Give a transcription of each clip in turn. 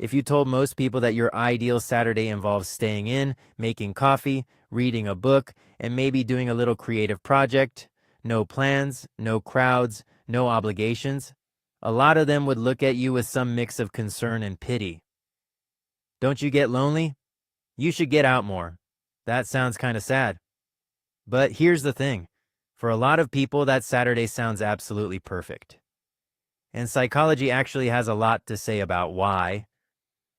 If you told most people that your ideal Saturday involves staying in, making coffee, reading a book, and maybe doing a little creative project, no plans, no crowds, no obligations, a lot of them would look at you with some mix of concern and pity. Don't you get lonely? You should get out more. That sounds kind of sad. But here's the thing. For a lot of people, that Saturday sounds absolutely perfect. And psychology actually has a lot to say about why.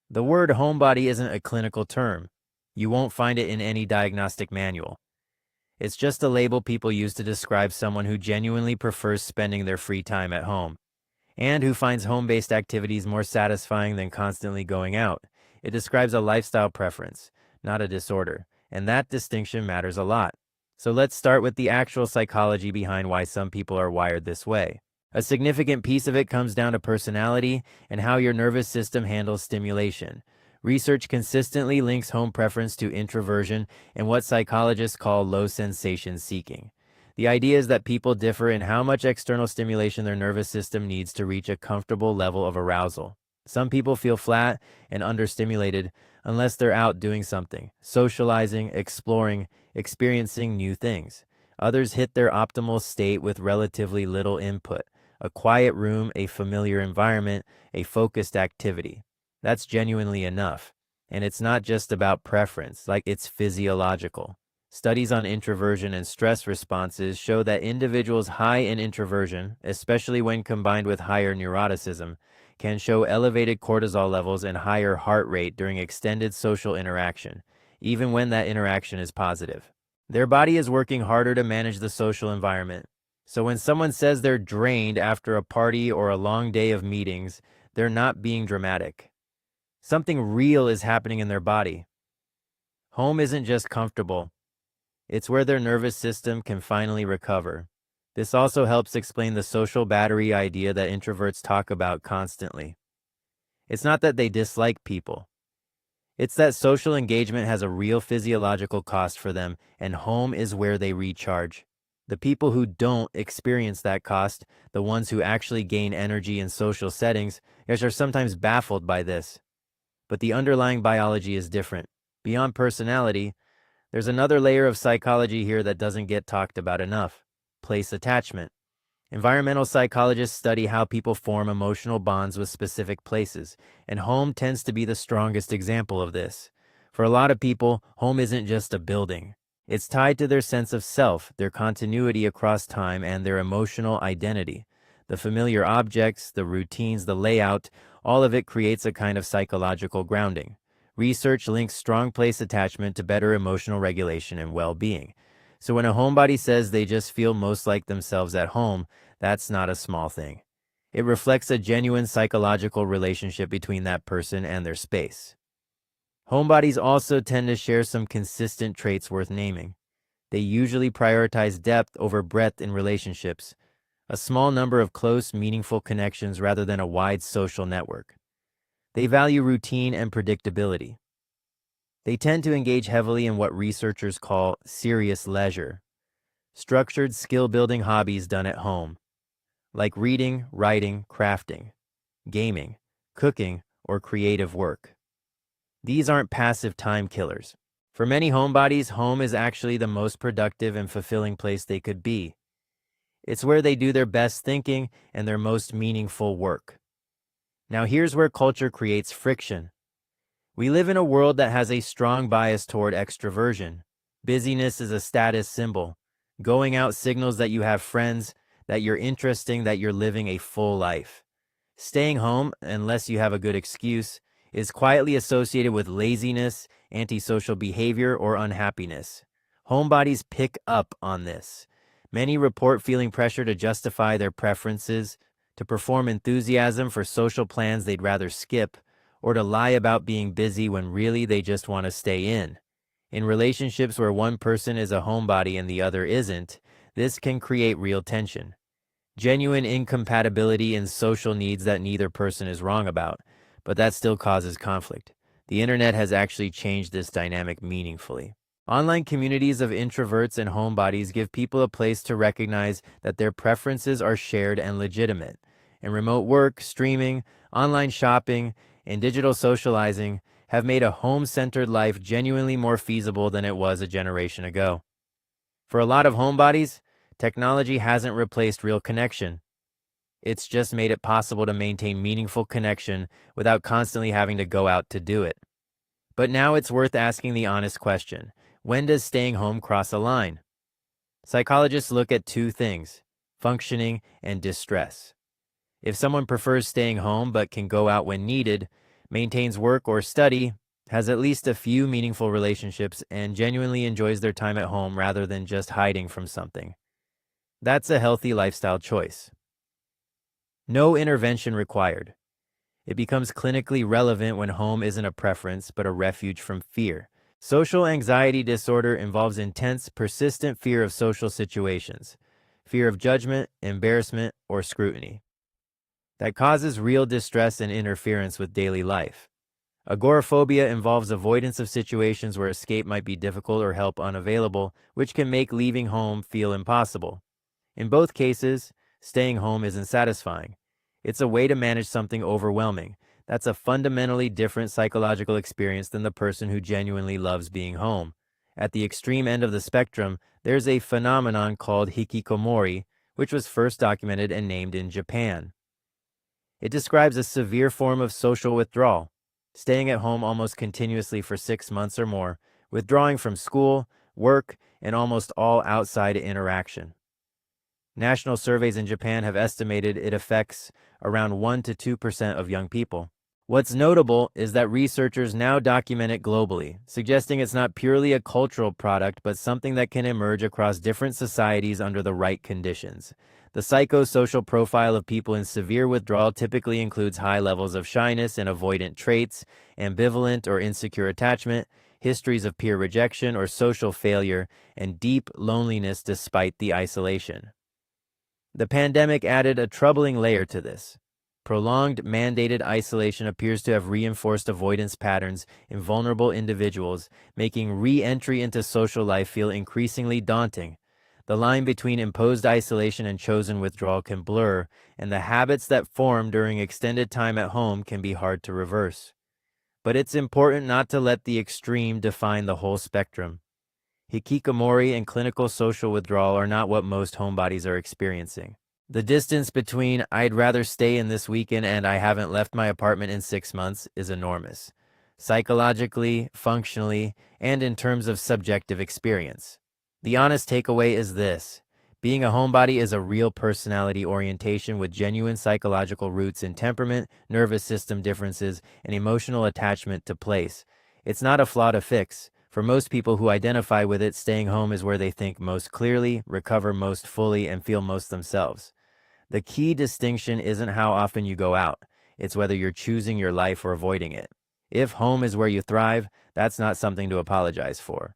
The word homebody isn't a clinical term. You won't find it in any diagnostic manual. It's just a label people use to describe someone who genuinely prefers spending their free time at home, and who finds home-based activities more satisfying than constantly going out. It describes a lifestyle preference, not a disorder, and that distinction matters a lot. So let's start with the actual psychology behind why some people are wired this way. A significant piece of it comes down to personality and how your nervous system handles stimulation. Research consistently links home preference to introversion and what psychologists call low sensation seeking. The idea is that people differ in how much external stimulation their nervous system needs to reach a comfortable level of arousal. Some people feel flat and understimulated unless they're out doing something, socializing, exploring, experiencing new things. Others hit their optimal state with relatively little input. A quiet room, a familiar environment, a focused activity. That's genuinely enough. And it's not just about preference, like it's physiological. Studies on introversion and stress responses show that individuals high in introversion, especially when combined with higher neuroticism, can show elevated cortisol levels and higher heart rate during extended social interaction, even when that interaction is positive. Their body is working harder to manage the social environment. So when someone says they're drained after a party or a long day of meetings, they're not being dramatic. Something real is happening in their body. Home isn't just comfortable. It's where their nervous system can finally recover. This also helps explain the social battery idea that introverts talk about constantly. It's not that they dislike people. It's that social engagement has a real physiological cost for them, and home is where they recharge. The people who don't experience that cost, the ones who actually gain energy in social settings, are sometimes baffled by this. But the underlying biology is different. Beyond personality, there's another layer of psychology here that doesn't get talked about enough: place attachment. Environmental psychologists study how people form emotional bonds with specific places, and home tends to be the strongest example of this. For a lot of people, home isn't just a building. It's tied to their sense of self, their continuity across time, and their emotional identity. The familiar objects, the routines, the layout, all of it creates a kind of psychological grounding. Research links strong place attachment to better emotional regulation and well-being. So when a homebody says they just feel most like themselves at home, that's not a small thing. It reflects a genuine psychological relationship between that person and their space. Homebodies also tend to share some consistent traits worth naming. They usually prioritize depth over breadth in relationships, a small number of close, meaningful connections rather than a wide social network. They value routine and predictability. They tend to engage heavily in what researchers call serious leisure, structured skill-building hobbies done at home, like reading, writing, crafting, gaming, cooking, or creative work. These aren't passive time killers. For many homebodies, home is actually the most productive and fulfilling place they could be. It's where they do their best thinking and their most meaningful work. Now here's where culture creates friction. We live in a world that has a strong bias toward extroversion. Busyness is a status symbol. Going out signals that you have friends, that you're interesting, that you're living a full life. Staying home, unless you have a good excuse, is quietly associated with laziness, antisocial behavior, or unhappiness. Homebodies pick up on this. Many report feeling pressure to justify their preferences, to perform enthusiasm for social plans they'd rather skip, or to lie about being busy when really they just want to stay in. In relationships where one person is a homebody and the other isn't, this can create real tension. Genuine incompatibility in social needs that neither person is wrong about, but that still causes conflict. The internet has actually changed this dynamic meaningfully. Online communities of introverts and homebodies give people a place to recognize that their preferences are shared and legitimate. In remote work, streaming, online shopping, and digital socializing have made a home-centered life genuinely more feasible than it was a generation ago. For a lot of homebodies, technology hasn't replaced real connection. It's just made it possible to maintain meaningful connection without constantly having to go out to do it. But now it's worth asking the honest question: when does staying home cross a line? Psychologists look at two things: functioning and distress. If someone prefers staying home but can go out when needed, maintains work or study, has at least a few meaningful relationships, and genuinely enjoys their time at home rather than just hiding from something, that's a healthy lifestyle choice. No intervention required. It becomes clinically relevant when home isn't a preference but a refuge from fear. Social anxiety disorder involves intense, persistent fear of social situations, fear of judgment, embarrassment, or scrutiny, that causes real distress and interference with daily life. Agoraphobia involves avoidance of situations where escape might be difficult or help unavailable, which can make leaving home feel impossible. In both cases, staying home isn't satisfying. It's a way to manage something overwhelming. That's a fundamentally different psychological experience than the person who genuinely loves being home. At the extreme end of the spectrum, there's a phenomenon called hikikomori, which was first documented and named in Japan. It describes a severe form of social withdrawal, staying at home almost continuously for 6 months or more, withdrawing from school, work, and almost all outside interaction. National surveys in Japan have estimated it affects around 1 to 2% of young people. What's notable is that researchers now document it globally, suggesting it's not purely a cultural product but something that can emerge across different societies under the right conditions. The psychosocial profile of people in severe withdrawal typically includes high levels of shyness and avoidant traits, ambivalent or insecure attachment, histories of peer rejection or social failure, and deep loneliness despite the isolation. The pandemic added a troubling layer to this. Prolonged mandated isolation appears to have reinforced avoidance patterns in vulnerable individuals, making re-entry into social life feel increasingly daunting. The line between imposed isolation and chosen withdrawal can blur, and the habits that form during extended time at home can be hard to reverse. But it's important not to let the extreme define the whole spectrum. Hikikomori and clinical social withdrawal are not what most homebodies are experiencing. The distance between "I'd rather stay in this weekend" and "I haven't left my apartment in 6 months" is enormous, psychologically, functionally, and in terms of subjective experience. The honest takeaway is this: being a homebody is a real personality orientation with genuine psychological roots in temperament, nervous system differences, and emotional attachment to place. It's not a flaw to fix. For most people who identify with it, staying home is where they think most clearly, recover most fully, and feel most themselves. The key distinction isn't how often you go out. It's whether you're choosing your life or avoiding it. If home is where you thrive, that's not something to apologize for.